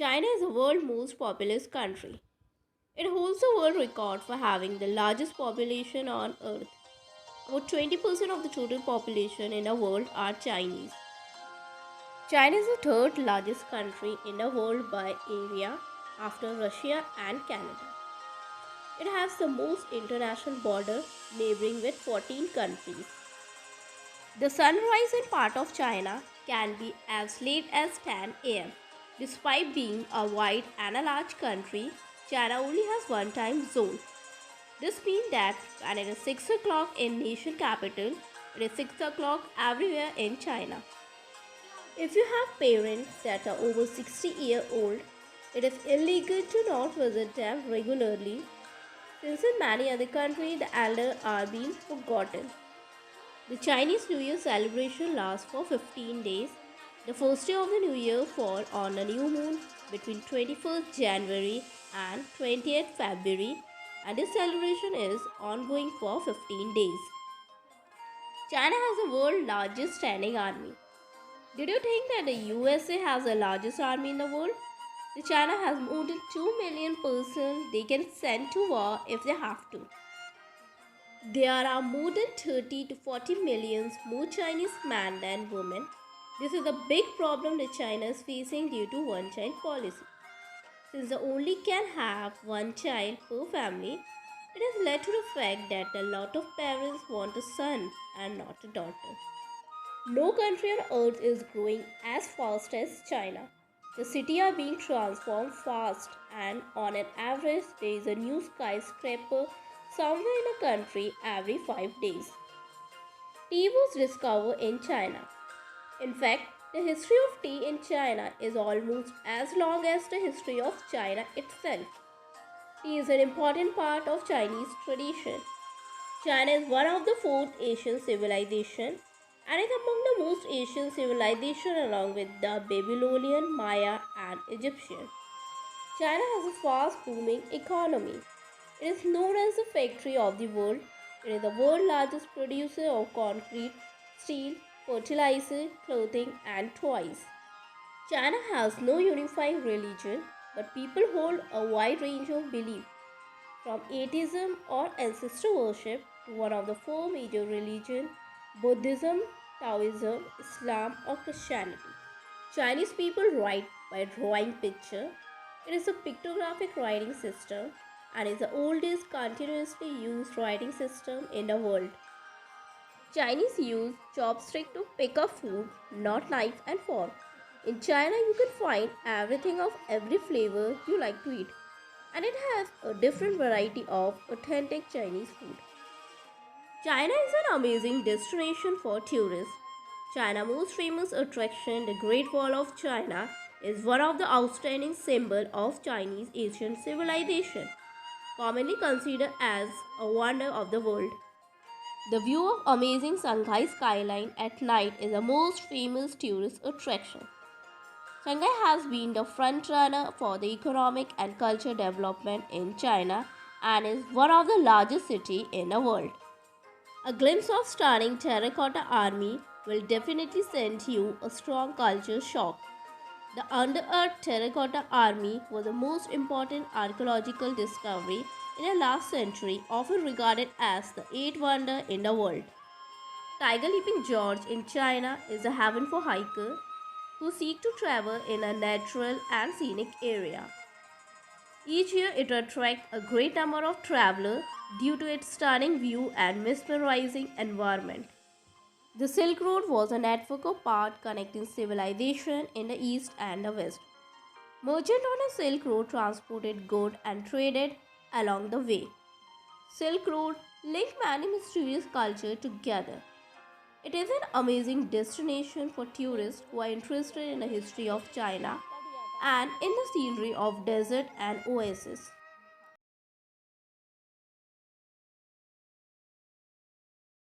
China is the world's most populous country. It holds the world record for having the largest population on earth. About 20% of the total population in the world are Chinese. China is the third largest country in the world by area after Russia and Canada. It has the most international border, neighboring with 14 countries. The sunrise in part of China can be as late as 10 am. Despite being a wide and a large country, China only has one time zone. This means that when it is 6 o'clock in nation capital, it is 6 o'clock everywhere in China. If you have parents that are over 60-year-old, it is illegal to not visit them regularly since in many other countries the elder are being forgotten. The Chinese New Year celebration lasts for 15 days. The first day of the New Year falls on a new moon between 21st January and 20th February, and this celebration is ongoing for 15 days. China has the world's largest standing army. Did you think that the USA has the largest army in the world? The China has more than 2 million persons they can send to war if they have to. There are more than 30 to 40 millions more Chinese men than women. This is a big problem that China is facing due to one child policy. Since they only can have one child per family, it has led to the fact that a lot of parents want a son and not a daughter. No country on earth is growing as fast as China. The cities are being transformed fast, and on an average, there is a new skyscraper somewhere in a country every 5 days. Tea was discovered in China. In fact, the history of tea in China is almost as long as the history of China itself. Tea is an important part of Chinese tradition. China is one of the fourth Asian civilizations and is among the most ancient civilizations along with the Babylonian, Maya, and Egyptian. China has a fast booming economy. It is known as the factory of the world. It is the world's largest producer of concrete, steel, fertilizer, clothing, and toys. China has no unifying religion, but people hold a wide range of beliefs, from atheism or ancestor worship to one of the four major religions Buddhism, Taoism, Islam, or Christianity. Chinese people write by drawing picture. It is a pictographic writing system and is the oldest continuously used writing system in the world. Chinese use chopstick to pick up food, not knife and fork. In China, you can find everything of every flavor you like to eat, and it has a different variety of authentic Chinese food. China is an amazing destination for tourists. China's most famous attraction, the Great Wall of China, is one of the outstanding symbols of Chinese ancient civilization, commonly considered as a wonder of the world. The view of amazing Shanghai skyline at night is the most famous tourist attraction. Shanghai has been the frontrunner for the economic and cultural development in China and is one of the largest cities in the world. A glimpse of stunning terracotta army will definitely send you a strong culture shock. The under-earth terracotta army was the most important archaeological discovery in the last century, often regarded as the eighth wonder in the world. Tiger Leaping Gorge in China is a heaven for hikers who seek to travel in a natural and scenic area. Each year it attracts a great number of travelers due to its stunning view and mesmerizing environment. The Silk Road was a network of paths connecting civilization in the east and the west. Merchants on the Silk Road transported goods and traded along the way. Silk Road linked many mysterious cultures together. It is an amazing destination for tourists who are interested in the history of China and in the scenery of desert and oasis.